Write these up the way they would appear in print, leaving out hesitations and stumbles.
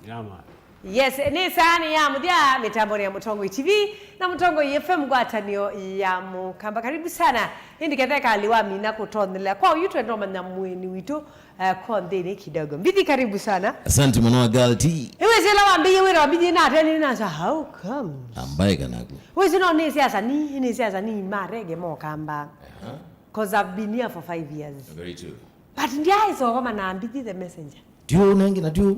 Yama. Yes, ni sani ya mudia mitambo ya Mutongo TV na Mutongo FM gwatanio ya Mukamba. Karibu sana. Hindi ketheka aliwa mina kutondela. Kwa YouTube ndo na mweni witu kwa ndeni kidogo. Mbidi karibu sana. Asante mwana galti. Iwe zela wambiye wira wambiye na teni na sa how come? Ambaye kanaku. Wewe zino ni siasa ni marege Mukamba. Cause I've been here for 5 years. Very true. But ndia iso kama na mbidi the messenger. Dio nangi na dio.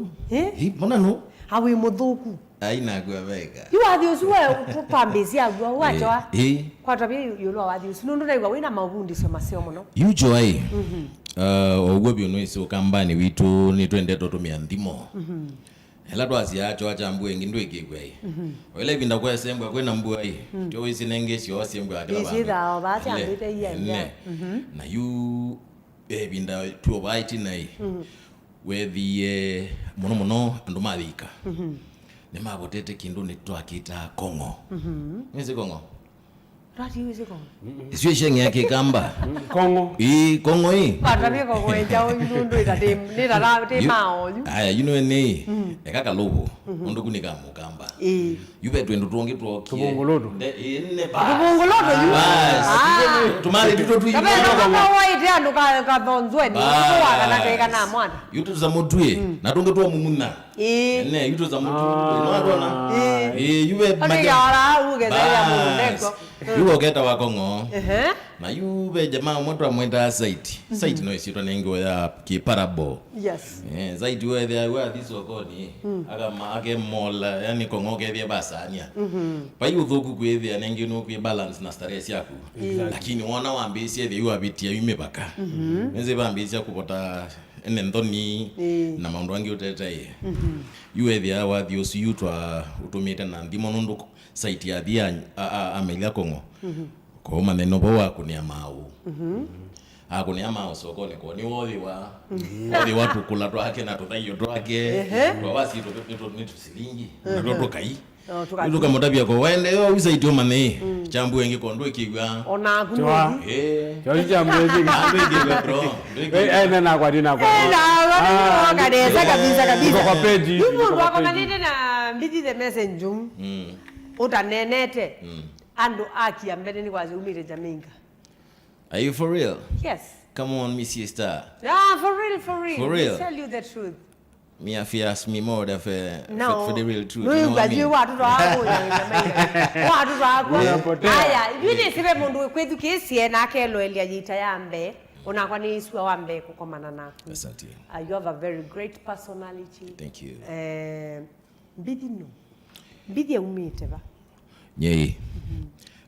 Mbona no? Hawi mudhuku. Aina kwa vega. You are the uswe upambezi agwa wacha. Kwa tabia yulo wa the usundu na igwa wina mabundi sema sio mono. You joy. Ogwebyo no iso kambani witu ni twende totumia ndimo. Hela twazi acho acha mbwe ngindwe kigwe. Wele binda kwa sembwa kwena mbwa hii. Tio isi nengeshi osembwa ati baba. Isida obacha mbite yeye. Na you binda tuo baiti nai. Where the mono ando malika. Ne mabotete kindu ni twakita Kongo. Nzi Kongo. Rati wizi Kongo. Isiwe shenge yake kamba. Kongo. Kongo hii. Patabia Kongo enja ndundu itatem ni dara temao. Aya you know ni ekaka lobo. Ndo kunika mukamba. Yube twendo tuonge tuokie. Tubongolodo. Ne ba. Tubongolodo yu. Tumali tuto tu. Kama waiti ando ka donzwe ni kwa kana teka na mwana. Yuto za mutwe na tonge tuwa mumuna. Ne yuto za mutwe. No adona. Yube maja. Yara ugeza ya mundeko. Yuko keta wa Kongo. Na yube jamaa mtu amwenda site. Site no isitwa nengo ya kiparabo. Yes. Site where this okoni. Aga maake mola yani Kongo kethia basania. Pa yuthuku kwethia nengi no kwi balance na stress yaku. Lakini wona wambisi ethia yuabitia yumebaka. Nze bambisi kupota ene ndoni na maundu angi utetai. Yuethia wathi usiyutwa utumite na ndimo nundu site ya thia amelia Kongo. Kwa maneno bo wakunia mau. Akunia mau sokoni kwa ni wodi watu kula twake na tuthayo twake. Kwa basi tuto silingi. Na tukai. Nduka mutabia kwa wende yo site yo mane. Chambu wengi kondo ikigwa. Ona kunu. Yo chambu wengi. Ambe bro. Na kwa dina kwa. Na kadesa kabisa. Kwa page. Yuko kwa manene na mbidi the messenger. Utanenete. Ando aki ambele ni kwazi umire Jamaica. Are you for real? Yes. Come on, Miss Star. Yeah, for real. For real? I'll tell you the truth. Me if you ask me more for the real truth. No, you got you watu rako ya watu rako. Aya, yule sibe mundu kwetu kesi na kelo elia jita yambe. Unakuwa ni iswa wambe kukomana nako. Asante. You have a very great personality. Thank you. Bidi ya umite ba. Nyei.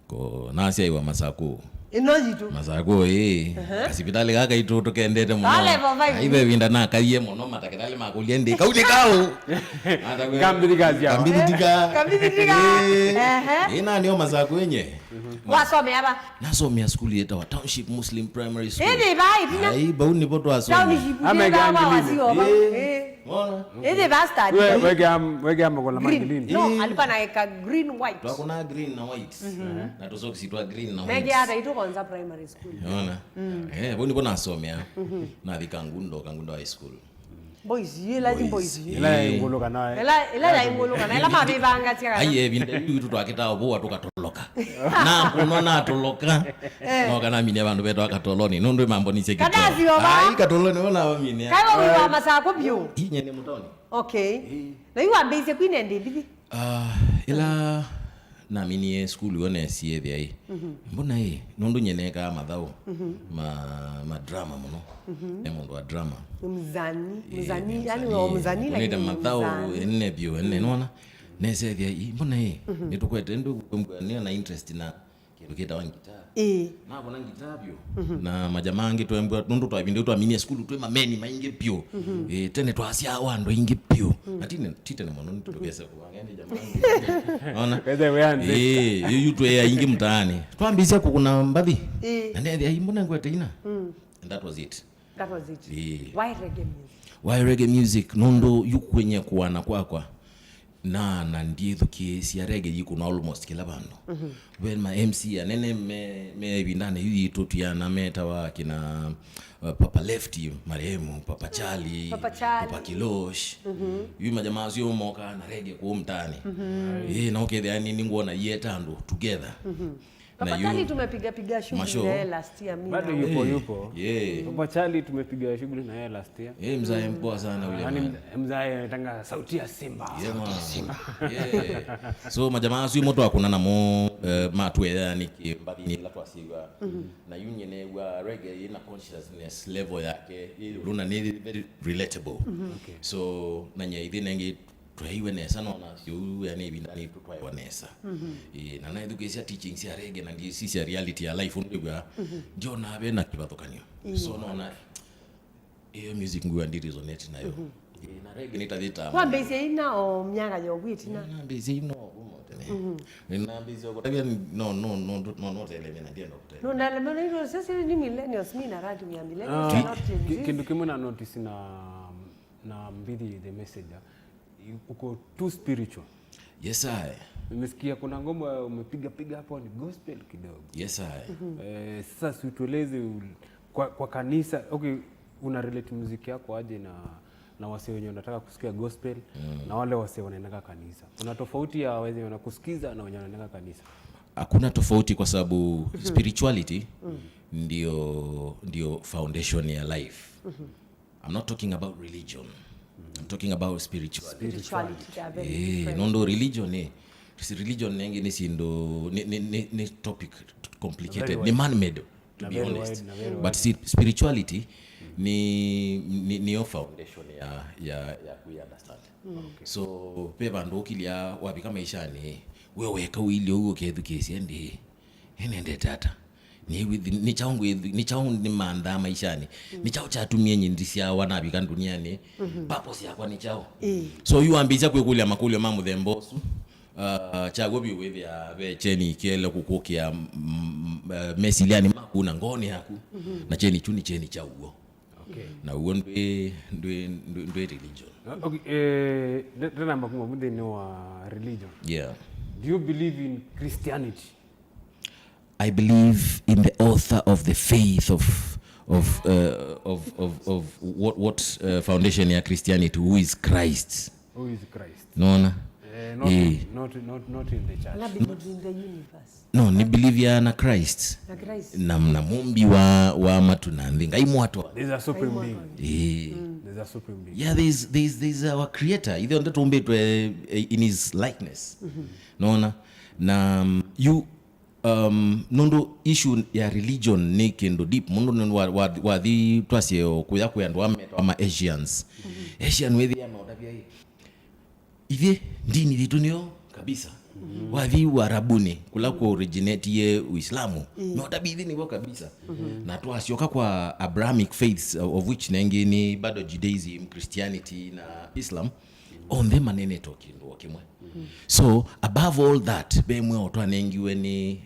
Ko nasi aiwa Masako. Inojitu. Masako kasipitali kaka itoto kendete muno. Aibe winda na kaiye muno matakitali makuliende kauli kao. Kambidika. Ina niyo Masako yenye. Wasome aba. Nasomea school yeta wa Township Muslim Primary School. Bai. Ai bauni poto asome. Township. Amegangilini. Mbona? Basta. Wege ambola mangilini. No, alikuwa naeka green white. Tukuna green na white. Na tusoki sitwa green na white. Mege hata itu kwanza primary school. Unaona? Boni bona asomea. Na vikangundo high school. Boys, yela boys. Ela ingoloka naye. Ela ingoloka naye. Ela mabibanga tia. Ai binda bitu twakita bo watu katoloka. Na kuno na toloka. No kana mine bandu beto akatoloni. Nondo mambo ni cheki. Kadazi oba. Ai katoloni ona wa mine. Kaiwa wiwa Masako bio. Inye ni mutoni. Okay. Na yu ambeze kwinende bibi. Ila na mini school yone sie thia hii. Mbona hii nondo nyeneka mathao. Ma drama muno. Mundu wa drama. Mzani yani wa mzani like. Nenda mathao enne bio enne nona. Nese thia hii mbona hii nitukwete ndu na interest na kindu kita wa gitaa. Na bona gitaa bio. Na majamaa angi twembwa nundu twabinde twaminie school twe mameni mainge bio. Tene twasia wando inge bio. Tite ne mono ntubese kuwangende jamaa. Ona. Keze weanze. Yutu ya inge mtaani. Twambisia kuna mbadhi. Na ndia hii mbona ngwete ina. And that was it. Why reggae music? Why reggae music? Nondo yukwenye kuwana kwakwa. na ndithukie cia rege yikuna almost kila bandu when my MC anene me bindane hivi tutuana meta wa kina Papa Lefty marehemu Papa Charlie Papa Kilosh hivi majamaa sio moka na rege kwa mtani na ukethea nini ngona yetandu together. Papa Charlie tumepiga shughuli na last year mimi. Bado yupo. Papa Charlie tumepiga shughuli na last year. Mzae mpoa sana yule. Yaani mzae anatanga sauti ya Simba. Simba. So majamaa sio moto akuna na mo matwe yani mbadini la twasiga na union wa reggae ina consciousness level yake luna ni very relatable. So nanya idhinenge tuiwe nesa nona yu yani bindani tutwaye nesa na na education teaching cia reggae na ndio sisi reality ya life ndigwa ndio na be na kibathokanio so nona music ngwa ndi resonate nayo na reggae nitavita kwa base ina o myanga yogwiti na base ino na base yoko tabia no tele mena ndio ndo no na leo sasa ni millennials mimi na radio ya millennials kindu kimwe na notice na mbidi the message uko too spiritual. Yes I. Nimesikia kuna ngoma umepiga hapo ni gospel kidogo. Yes I. Sasa situeleze kwa kanisa. Okay, una relate muziki yako aje na wase wenye wanataka kusikia gospel na wale wase wanaenda kanisa. Kuna tofauti ya wale wanakusikiza na wenye wanaenda kanisa? Hakuna tofauti kwa sababu spirituality ndio foundation ya life. I'm not talking about religion. I'm talking about spirituality. Nondo religion religion nengi ni sindo ni topic complicated ni man made to be honest but spirituality ni your foundation ya ku understand. So pe bando kilia wapi kama ishani wewe ka wili ugo kedukesia ndi enende tata ni chaungu ni manda maishani ni chao chatumie nyindisia wanabika duniani purpose yakwa ni chao so you ambisa kwekulia makulio mamu thembosu chago biwe ya cheni kele kukokia mesiliani makuna ngoni yaku na cheni chao uo na uo ndwe religion. Okay, tena makuma munde ni wa religion. Yeah. Do you believe in Christianity? I believe in the author of the faith of what foundation ya Christianity, who is Christ. Who is Christ? No. Not in the church. Not in the universe. No, ni believe ya na Christ. Na Christ. Na mumbi wa matunandhi. Ngai mwatu. There's a supreme being. There's a supreme being. Yeah, there's our creator. Either on that in his likeness. Naona na you nondo issue ya religion ni kendo deep mundo wa the twasio kuya ndo ama Asians. Asian wethi ya maodabia hii ivye dini litunio kabisa wathi warabuni kula ku originate ye Uislamu no tabithi ni kabisa na twasioka kwa Abrahamic faiths of which nengi ni bado Judaism, Christianity na Islam on them manene tokindo wakimwe. So above all that bemwe otwa nengiwe ni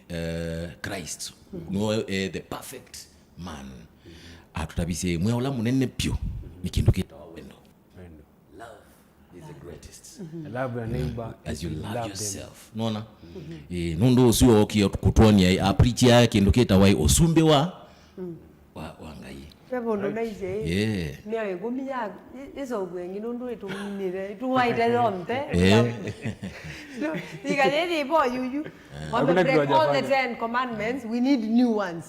Christ no the perfect man atutabise mwe ola munene pio ni kindu kitawa wendo. Love is the greatest. Love your neighbor as you love yourself. Nona nundo sio okio kutonia apreacher kindu kitawa osumbe wa ngai. Pebo ndo naije. Ni ayegumia eso bwengi ndo etumire tuwaite zonte. Nikajeni po yuyu. On the break all the 10 commandments we need new ones.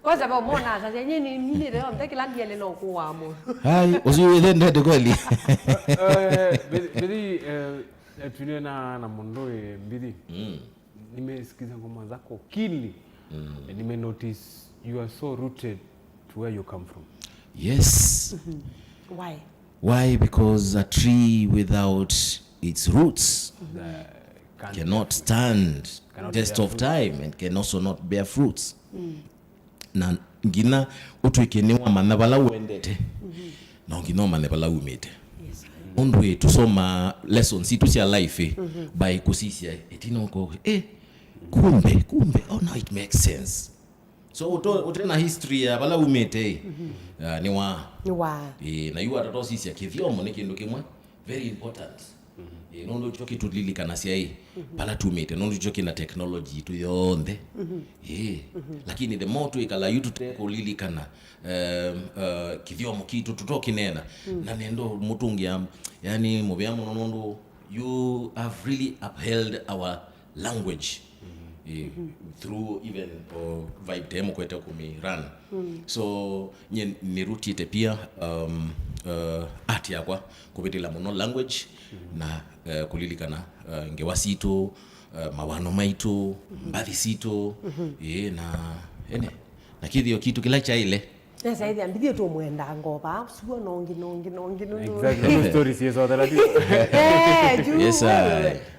Kwa sababu mona sasa nyinyi nini leo mtaki ndiye no kuamo. Hai usiwe ndende kweli. Bidi tuliona na mondoe bidi. Nimesikiza ngoma zako kili. Nime notice you are so rooted to where you come from. Yes. Why? Because a tree without its roots cannot stand test of time and can also not bear fruits. Na ngina utwekenewa manabala uendete. Na ngina manabala umete. Ondwe tusoma lessons itu sia life by kusisia etinoko kumbe oh now it makes sense. So utena history ya bala umete ni wa na yu atatosi sia kithiomo ni kindu kimwe very important Nondo choki tulilikana sia pala tumete nondo choki na technology tu yonde lakini the more tu ikala yutu kulilikana kivyomo kitu tutoki nena na nendo mutungia yani mubyamu nondo you have really upheld our language through even vibe demo kwete kumirun so nirutite pia art yakwa kupitila muno language na kulilikana ngewasito mawano maitu mbathi sito na kithio kitu kila cha ile Nesa hivi ambithio tu mwenda ngoba suo nongi exactly stories yeso that yes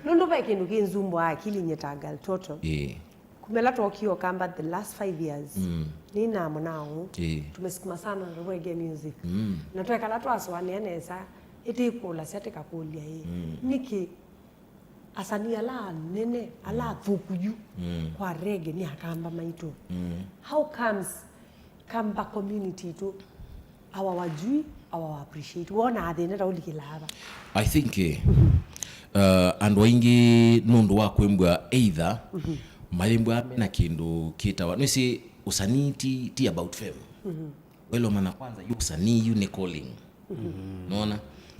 nondo ba kindu kinzumbo akili nyetagal toto kumela tokio kamba the last 5 years nina mnao tumesikuma sana reggae music na tweka la twaswane nesa itikula siateka kulia niki asania la nene ala thukuju kwa reggae ni akamba maitu how comes kamba community to our wajui our appreciate wona athene raulikilaba I think and wengi nundu wa kwembwa either malimbwa na kindu kitawa nisi usaniti ti about fame welo mana kwanza yu usanii yu ni calling naona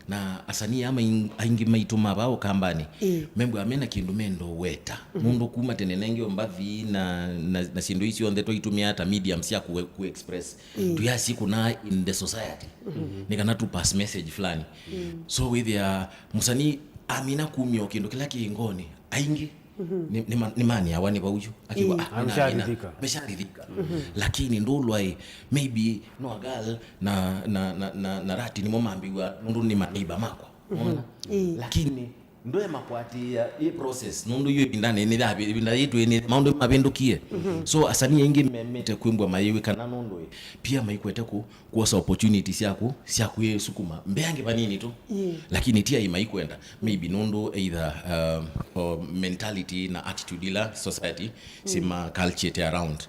na asanii ama aingi maituma bao kambani membwa amena kindu mendo weta mundu kuma tenenenge ombavi na sindu isi on the to itumia hata mediums ya ku express tu ya siku na in the society nikana tu pass message fulani so with ya musanii amina kumyo kindu kila kingoni aingi ni mani awani bauju akiwa amesharidhika lakini ndolwa maybe no girl na rati ni mama ambiwa nundu ni maiba makwa unaona lakini ndoe makwati ya hii process nundu yu indane ni dabi binda yitu ni maundu mabendukie so asani yengi memete kwimbwa mayiwe kana nundu pia maikwete kuosa opportunities yako yesukuma mbeange banini tu lakini tia imaikwenda maybe nundu either mentality na attitude ila society sima culture around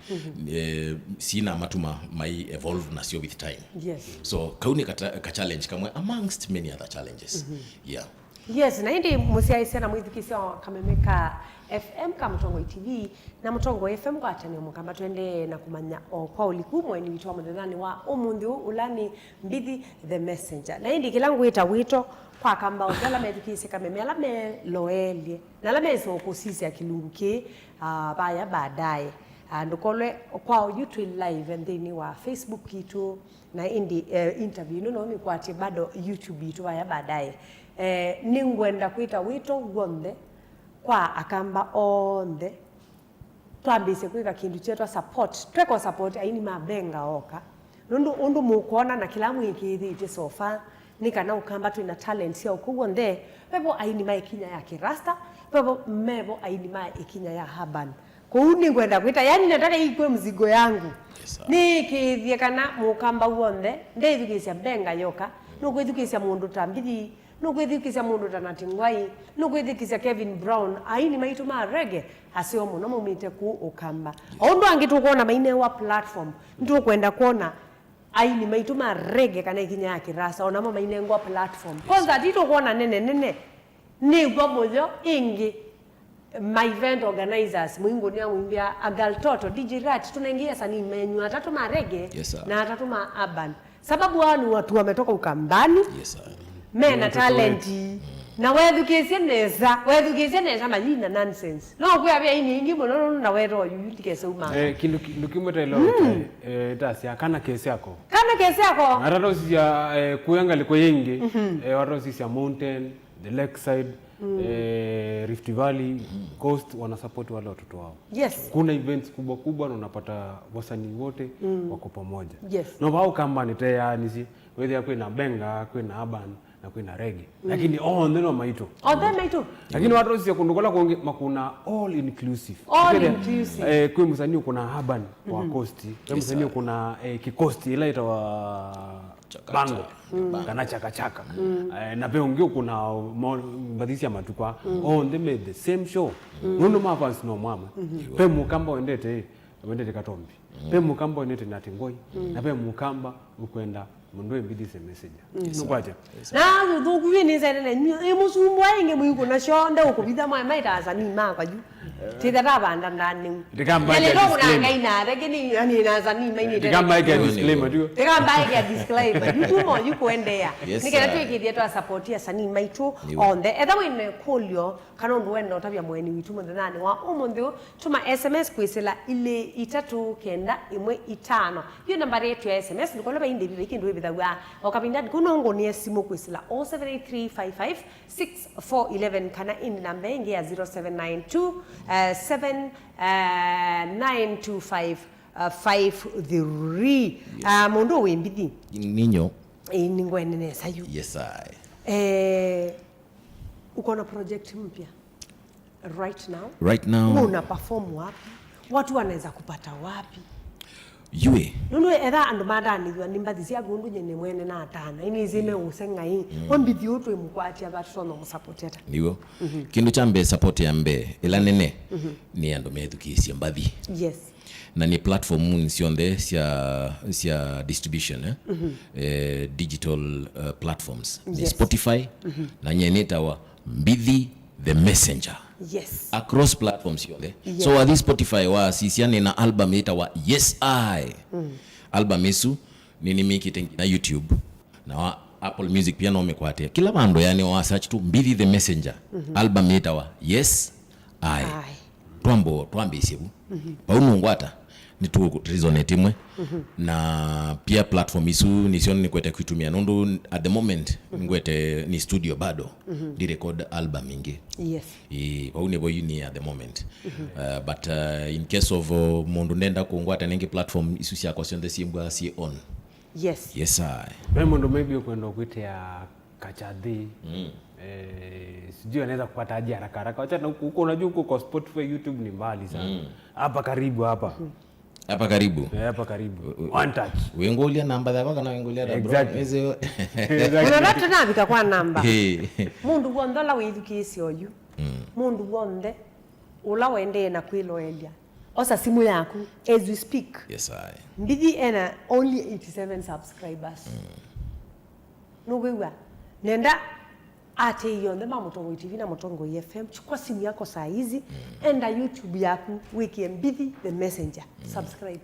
sina matuma mai evolve na sio with time so kauni ka challenge kamwe amongst many other challenges Yes, na hindi musiaise na mwithikisio kamemeka FM kama Mtongo TV na Mtongo FM kwa atani mukamba twende na kumanya kwa ulikumwe ni witwa mudhani wa umundi ulani mbithi the messenger. Na hindi kilangu ita wito kwa kamba ugala medikise kameme ala me loelie na la meso kusisi akilunguke baya baadaye ndokolwe kwa YouTube live and then wa Facebook kitu na indi interview no ni kwa bado YouTube itu baya baadaye ningwenda kuita wito gonde kwa akamba onde twambise kuika kindu chetu support tweko support aini mabenga oka nundu mukona na kila mwiki ite sofa nikana ukamba tu ina talent sia ukugonde pepo aini mai kinya ya kirasta pepo mebo aini mai ikinya ya haban kuuni kwenda kuita yani nataka ikwe mzigo yangu nikithie kana mukamba uonde ndeithukisia benga yoka nukwithukisia mundu tambithi nukwithikisia mundu tanatingwai nukwithikisia Kevin Brown aini maitu ma reggae asio muno mumite ku ukamba ondo angitu kuona maine wa platform ndu kwenda kuona aini maitu ma reggae kana ikinya yake rasa ona mama maine ngwa platform kwanza tito kuona nene ni gwa mojo ingi my event organizers mwingo ni amwimbia Agal Toto DJ Rat tunaingia sani menyu atatu ma reggae na atatu ma urban sababu wao ni watu wametoka ukambani mena talenti na wethukisia neza majina nonsense no kwa bia ini ingi muno na wero yutikese uma kindu kimwe lo tasia kana kesi yako araro sia kuyanga liko yengi araro sia mountain the lakeside Rift Valley Coast wana support wale watoto wao. Kuna events kubwa na unapata wasanii wote wako pamoja. No wao kamba ni tayari nisi wewe yako ina benga, kuna urban na kuna reggae. Lakini ndio maito. Lakini watu sisi kundokola kuna all inclusive. Kwa msanii kuna urban wa coast, kwa msanii kuna kikosti ile itawa bango kana chaka na pe ungio kuna mbadisi ya matukwa they made the same show nuno mafans no mama pe mukamba wendete katombi pe mukamba wendete natingoi na pe mukamba ukwenda mundu embidi se message nokwaje na thugu ni zene na emusumbu ainge muiko na shonda ukubitha mwa maitaza ni makwa ju tithera banda ndani ele ndo kuna ngaina rekini ani naza ni maini tikamba ike disclaimer tu tikamba ike disclaimer you mo you kuendea nikena twikithia twa support ya sani maitu on the etha wine kulio kana ndu wenda utabia mweni witu muthanani wa umundu tuma SMS kwisila ile 39115 hiyo nambari yetu ya SMS ndiko leba inde bibe kindu bithawa okabinda kunongo ni simu kwisila 0783556411 kana in namba ingi ya 0792 792553 mundu wimbithi ninyo ningwene sayu yes uko na project mpya right now una perform wapi watu wanaweza kupata wapi yue nundu etha andu madanithwa nimbathi cia gundu nyene mwene na atana ini zime usengai wambithi utwe mukwatia batono musupporteta niwo kindu cha mbe support ya mbe ila nene ni andu methukisia mbathi yes na ni platform nisione cia distribution digital platforms ni Spotify na nyeneta wa Mbithi the Messenger yes across platforms yole so wa this Spotify wa sisiane na album eta wa Yes I album isu nini miki tengi na YouTube na wa Apple Music pia no mekwatia kila bando yani wa search tu Mbithi the Messenger album eta wa Yes I twambe sibu pauno ngwata ni tu resonate imwe na pia platform isu nisione nikwete kuitumia nondo at the moment ngwete ni studio bado di record album ingi yes paune boy ni at the moment but in case of mundu nenda kungwata nenge platform isu cia question the simbwa si on yes I mundu maybe ukwenda kuitea Kachadhi sijui anaweza kupata aje haraka wacha huko unajua huko kwa Spotify YouTube ni mbali sana hapa karibu hapa karibu one touch wengolia namba yako kana wengolia da bro exactly unarata nabika kwa namba mundu wondola withukisi oyu mundu wonde ula wende na kwiloelia osa simu yaku as we speak yes I Mbithi ena only 87 subscribers nugwiwa nenda ate yonde Mutongo TV na Mutongo FM chukua simu yako saa hizi enda YouTube yako wiki Mbithi the Messenger subscribe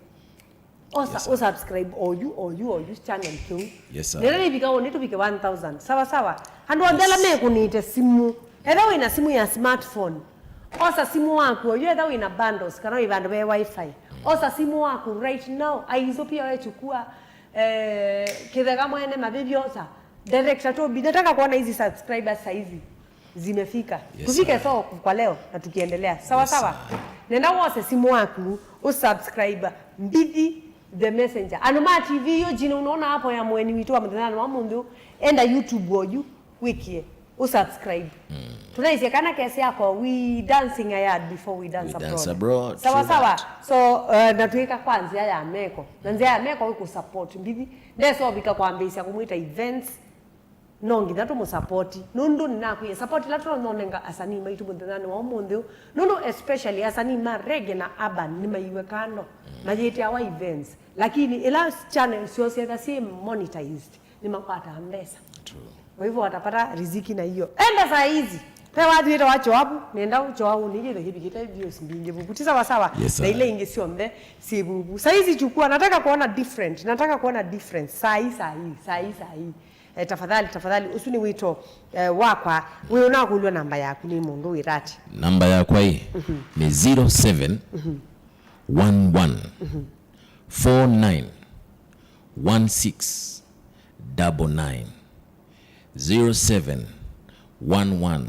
osa subscribe oyu channel tu yes nenda nibika oni tubike 1000 sawa handu ondela mekunite simu etha wina simu ya smartphone osa simu wako oyu etha wina bundles kana ibando be wifi osa simu wako right now aizo pia wewe chukua kithega mwene mabibiosa director to nataka kuona hizi subscribers saizi zimefika kufika so kwa leo na tukiendelea sawa nenda wose simu wako usubscribe Mbithi the Messenger Anuma TV yo jina unaona hapo ya mweni witu wa mtandao wa mundu enda YouTube oyu wiki usubscribe tunaisia kana kesi yako we dancing ayad before we dance abroad sawa so natuika kwanza ya meko nanzia ya meko ku support Mbithi ndeso bika kwambia kumwita events nongi natu mu support nundu ninakuye support latro nonenga asani maitu muthandani wa mundu nundu especially asani ma reggae na urban ni maiwe kando majeti awa events lakini ila channel sio sia si monetized ni mapata mbesa true kwa hivyo watapata riziki na hiyo enda saa hizi kwa watu wetu wacho hapo nenda uchoao nige hivi kita videos mbinge bubuti sawa na ile inge siombe si bubu saa hizi chukua nataka kuona difference saa hii tafadhali usuni wito wakwa wewe unakulwa namba yako ni mundu irati namba yako hii ni 07 11 49 16 99 07 11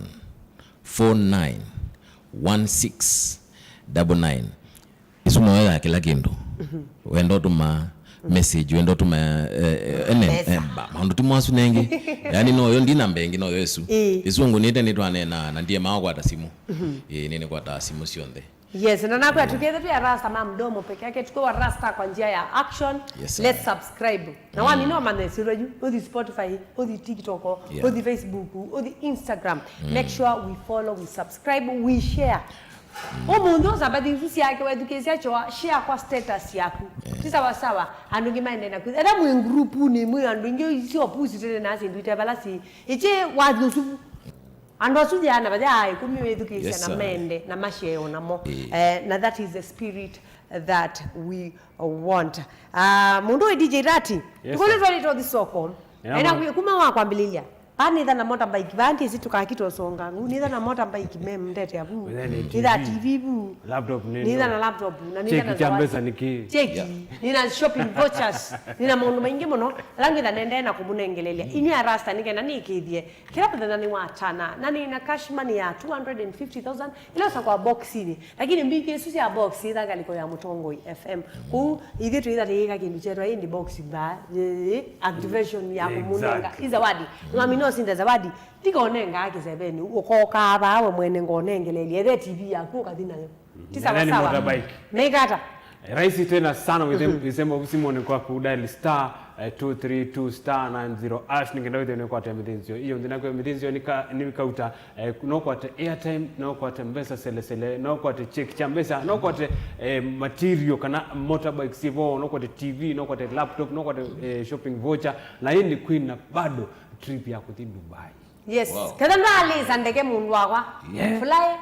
49 16 99 isumo ya kila kindu wendo tuma message wendo tuma maundu timwasu nengi yani no yo ndina mbengi no yesu isungu nite nitwane na ndiye mawa kwa simu nini kwa simu sionde yes na nakwa together pia rasta mama mdomo peke yake tuko rasta kwa njia ya action let's subscribe na wani no man siroju odi Spotify odi TikTok odi Facebook odi Instagram make sure we follow we subscribe we share Umuntu sabadi ususi yake wa education cho share kwa status yaku. Tisa sawa andu ngimaende na kuza. Era mu group ni mu andu ngi si opusi tene na sindu tabala si. Iche wadu su ando su jana baja kumi education na mende na masheo na mo. Na that is the spirit that we want. Mundu DJ Rati. Tukole twali to disoko. Ena kuma wa kwambililia. Ani na motorbike bandi situka kito songa ni na motorbike mem ndete abu ni da TV bu laptop ni na laptop na ni na chambesa niki cheki ni na shopping vouchers ni na mundu maingi muno rangi da nende na kubunengelelia ini arasta nigenda nikithie kila pesa ni watana na ni na cash money ya 250,000 ila sa kwa box ni lakini mbiki susi ya box ida galiko ya Mutongo FM ku idhi tu ida tika kindu chetu hii box ba activation ya kumunenga izawadi ngamino sinda zawadi tikonenga akisebeni ukoka bawe mwene ngonengelelie the TV yako kadina yo tisa sawa megata rahisi tena sana wisema usimone kwa kudial star 232 star 90 ash ningenda withe kwa temidenzio hiyo ndina kwa temidenzio nikauta no kwa airtime no kwa mbesa sele no kwa check chambesa no kwa material kana motorbike sivo no kwa TV no kwa laptop no kwa shopping voucher na hii ni queen na bado trip ya kuthi Dubai. Yes. Kada ndali sandeke mundu wakwa. Fly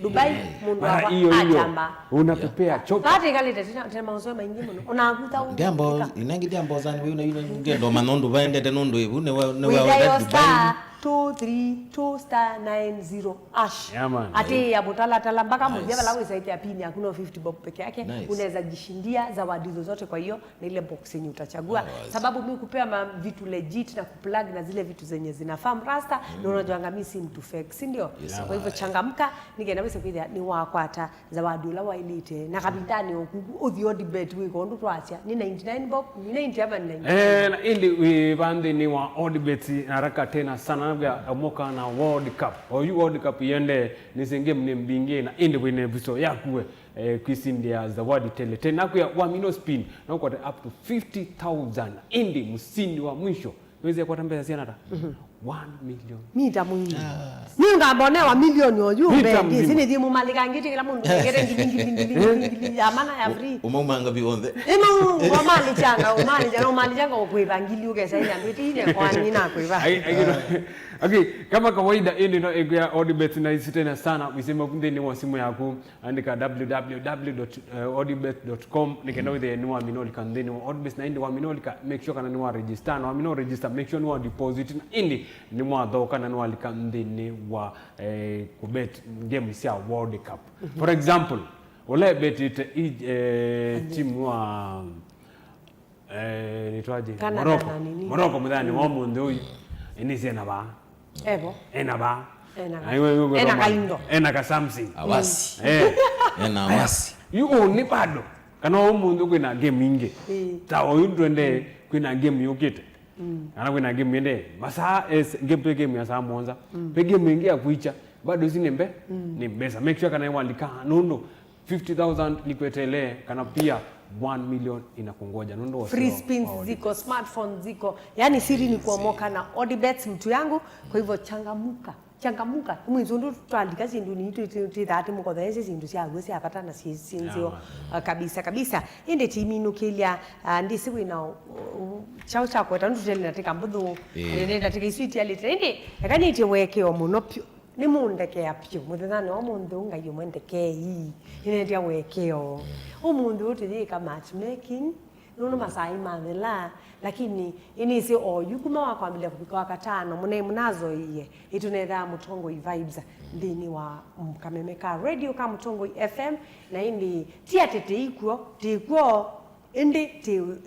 Dubai mundu wakwa ajamba. Unapepea chopa. Kati kalite tena mauzo maingi muno. Unakuta Jambo inangi jambo zani wewe ngendo manondo baende tenondo hivi ne wewe Dubai. 232 star 90 ash. Ati ya botala tala mpaka mmoja bala website ya pini hakuna 50 bob peke yake. Unaweza jishindia zawadi zozote kwa hiyo na ile box yenye utachagua. Sababu mimi kupea vitu legit na kuplug na zile vitu zenye zinafaa rasta na unajua mimi si mtu fake, si ndio? Kwa hivyo changamka ningenda wese kwithia ni wakwata zawadi la wailite na kabindani uthio debate wiko ndo twacha ni 99 bob ni 90 ama 90. Na ili wibande ni wa debate haraka tena sana moka na World Cup oyu World Cup yende nisinge mnembinge na indi wine viso yakwe kwisindia zawadi tele tena kwa Wamino spin na kwa up to 50,000 indi msindi wa mwisho weze kwa tambeza siana ta 1 million mita mwingi ninga mbone wa milioni oyu mbe sini thimu malika ngiti kila mundu ngere ngili ya mana ya free umanga bionde wa mali changa okwibangili ukesa ile ambiti ile kwa nina kwiba okay kama kawaida hii ndio ya Odibet na hisi tena sana useme kunde ni simu yako andika www.odibet.com nikenda with the new minoli kandeni Odibet na indi wa minoli make sure kana ni wa register na wa minoli register make sure ni wa deposit na indi ni mwa dhoka na ni wa kandeni wa kubet game ya World Cup for example ole bet it timu wa nitwaje Morocco mudhani wa mundu huyu inisi enaba ebo enaba kaindo ka something awasi awasi yu ni bado kana umundu kwina game inge ta oyu twende kwina game yokite kana kwina game ende masa game ya saa monza pe game inge akuicha bado sinembe ni mbesa make sure kana iwalika nondo 50,000 likwetele kana pia 1 million inakungoja nondo free spins ziko smartphone ziko yani siri ni kuomoka na Odibet mtu yangu kwa hivyo changamuka mwizundu twandika sindu ni tithati mukothese sindu cia gwe cia patana sinzio kabisa inde timinu kilia ndisi wina chao cha kweta ndutele natika mbudhu inde natika iswiti alite inde yakani ite weke omuno pyo ni mundeke apyo muthana o mundu ngayo mwendeke hii ine ndia wekeo umundu uthika matchmaking nono masai mathela lakini inisi oyu kuma wakwambile kupika wakatano munazo iye itunetha Mutongo vibes ndini wa Kamemeka radio ka Mutongo FM na indi tiatete ikuo indi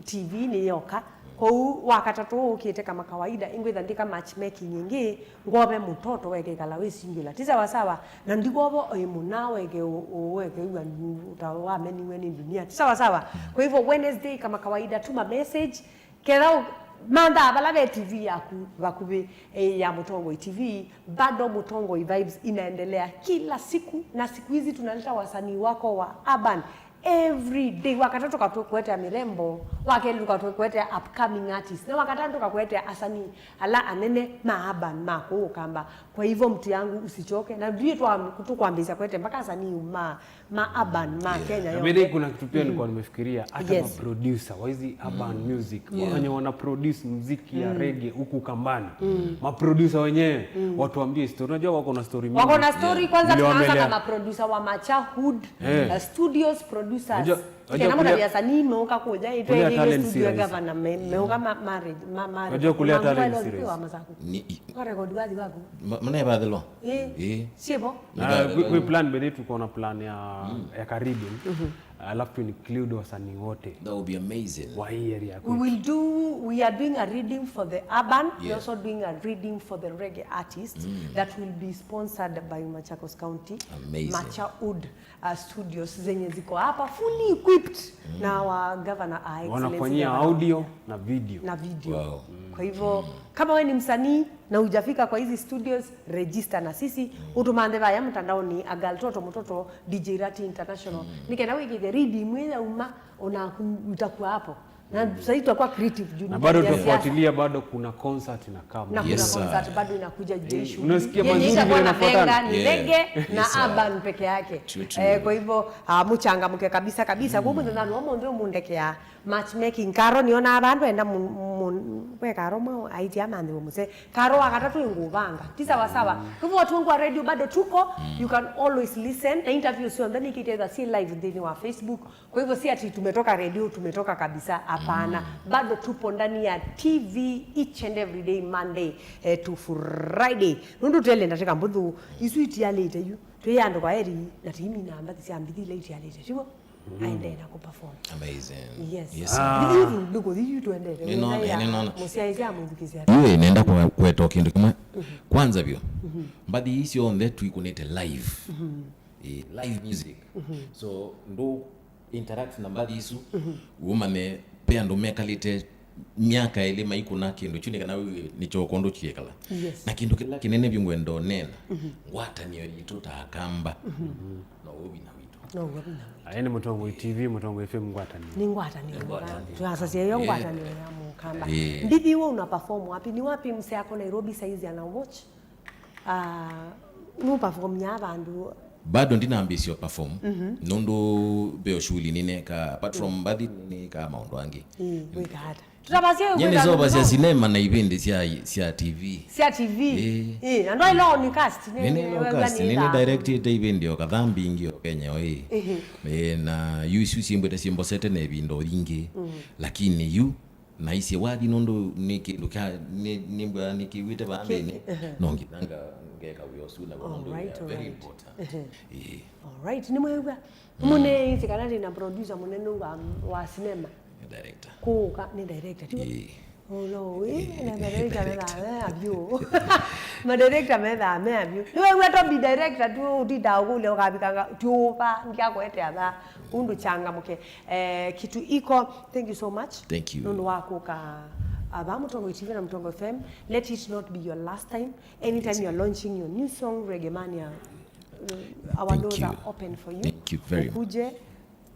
TV ni yoka kou wakatatu ukite kama kawaida ingwitha ndika matchmaking nyingi ngobe mutoto weke kala we singular tisa sawa na ndigobo muna weke weke utawa meni weni dunia tisa sawa kwa hivyo Wednesday kama kawaida tuma message kera manda bala TV yaku bakube ya Mutongo TV bado Mutongo vibes inaendelea kila siku na siku hizi tunaleta wasanii wako wa urban every day. Wakatatu katukwete mirembo, wakeli katukwete upcoming artist. Na wakatatu kakwete asani ala anene maaban mako kamba. Kwa hivyo mtu yangu usichoke. Na ndio tu kuambia kwete mpaka asani maaban ma Kenya yote. Mimi kuna kitu pia nilikuwa nimefikiria hata producer wa hizi urban music wenye wana produce muziki ya reggae huku kambani. Maproducer wenyewe watu waambie story. Unajua wako na story mingi. Wako na story kwanza tunaanza kama producer wa Machahood Studios producers. Kena mwana biasa ni meuka kuja ile studio governor meuka marriage unajua kule talent series ni kwa record wazi wako mna baadhi lo sipo we plan bedi tuko na plan ya Caribbean alafu to include wasanii wote. That would be amazing. Why area we are doing a reading for the urban, we're also doing a reading for the reggae artists that will be sponsored by Machakos County. Amazing. Machahood Studios zenye ziko hapa fully equipped na wa governor wanafanyia audio na video. Wow. Kwa hivyo kama wewe ni msanii na hujafika kwa hizi studios, register na sisi utumande vaya mtandaoni agaltoto mtoto DJ Rati International. Nikenda wiki the reading mweza una mtakuwa hapo. Na sasa tutakuwa creative juu. Na bado tufuatilia bado kuna concert na kama. Na kuna concert bado inakuja Jeshu. Unasikia mazuri vile inafuatana. Ni reggae na urban peke yake. Kwa hivyo mchangamke kabisa. Kwa hivyo ndio mundekea matchmaking karo niona abantu enda we karo mwa aitia mande muse karo akatatu ngubanga tisa sawa. Kwa hivyo watu wangu wa radio bado tuko, you can always listen na interviews sio ndani kiteza si live ndani wa Facebook. Kwa hivyo si ati tumetoka radio tumetoka kabisa, hapana. Bado tupo ndani ya TV each and every day Monday to Friday. Nundu tele ndashika mbudhu isuiti ya late you tuyando kwa eri na timi namba tisiambidi late ya late sio aende na kuperform. Amazing. Yes. Ndugu hiyo tuende. Ninaona. Musiaiza muziki. Yeye nenda kwa talk kindu kama kwanza byo. Mbadi hisi on that we connect live. Live music. So ndo interact na mbadi hisu woman pia ndo mekalite miaka ile maiko na kindu chuni kana nicho kondo chiekala. Na kindu kila kinene byungwendo nena. Ngwata niyo yituta akamba. No obi na no wabina ayene Mutongo TV Mutongo FM ngwatani ni ngwatani tunasasia hiyo ngwatani ya mukamba ndivi wewe una perform wapi ni wapi mse yako Nairobi saizi ana watch no perform nya bandu bado ndina ambisio perform nondo beo shuli nineka apart from badi nineka maondo wangi we hata tutabasia nyene zo basia cinema na ibindi sia TV ando ilo ni cast ni direct ibindi okathambi ingio Kenya na yusu simbwe simbo sete ne bindo lingi lakini yu na isi wadi nondo nikiluka nimbwa nikiwite bambeni nongi nanga ngeka uyosuna bondo very important alright ni mwewa mune itikana na producer munene wa cinema director kuka ni director tu no na director na abyo ma director me abyo wewe to be director tu udida ukule ukabikanga tupa ngiakwete aba undu changamuke kitu iko. Thank you so much. Thank you nunu wako ka Mutongo TV na Mutongo FM. Let it not be your last time. Anytime you're launching your new song Reggae Mania, our doors are open for you. Thank you very much.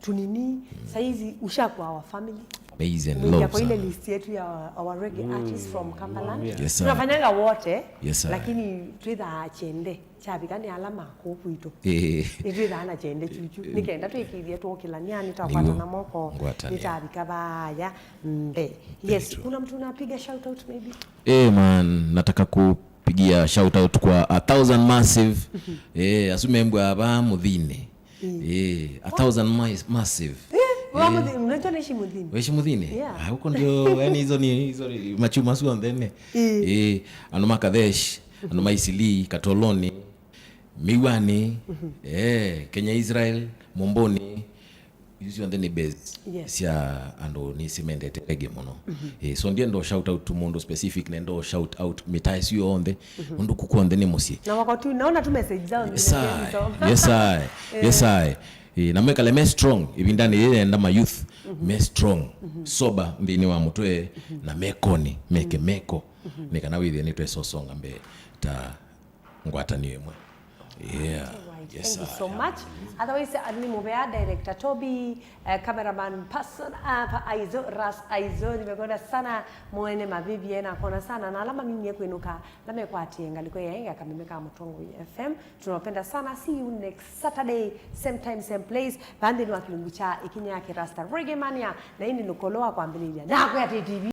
Tunini saizi ushakuwa our family. Amazing love. Kwa ile list yetu ya our reggae artists from Kampala. Yes, sir. Tunafanyanga wote. Yes, sir. Lakini twitha chende chabikani alama ko kuito. Twitha ana chende chuchu. Nikaenda twikithie twokilania nitakwata na moko. Nitabika baya mbe. Yes, kuna mtu unapiga shout out maybe? Man, nataka kupigia shout out kwa 1000 massive. Asume mbwa aba muthine. 1000 massive. Unajua naishi Mudhini. Weshi Mudhini? Huko ndio yani hizo machuma sio ndene. Anoma Kadesh, anoma Isili, Katoloni, Miwani, Kenya Israel, Momboni. Hizo ndene base. Sia ando ni simende reggae mono. So ndo shout out to Mondo specific na ndo shout out mitai sio onde. Ndo kukonde ni mosi. Na wakati naona tu message zao. Yes I. Na mweka le me strong ibindani ile ndama youth me strong soba ndini wa mutwe na mekoni meko nikana withi ni twe sosonga mbe ta ngwata niwe mwe Yes, Thank you sir. so much. Otherwise, ni mubea director Toby, cameraman person Aizo Ras Aizo nimekwenda sana muene mabibi na kona sana na alama mimi kuinuka na mekwatie ngaliko yenga kamimeka Mutongo FM. Tunawapenda sana. See you next Saturday same time same place. Bandi ni wakilungu cha ikinya yake Rasta Reggae Mania na hii ni nukoloa kwa mbililia. Na kwa TV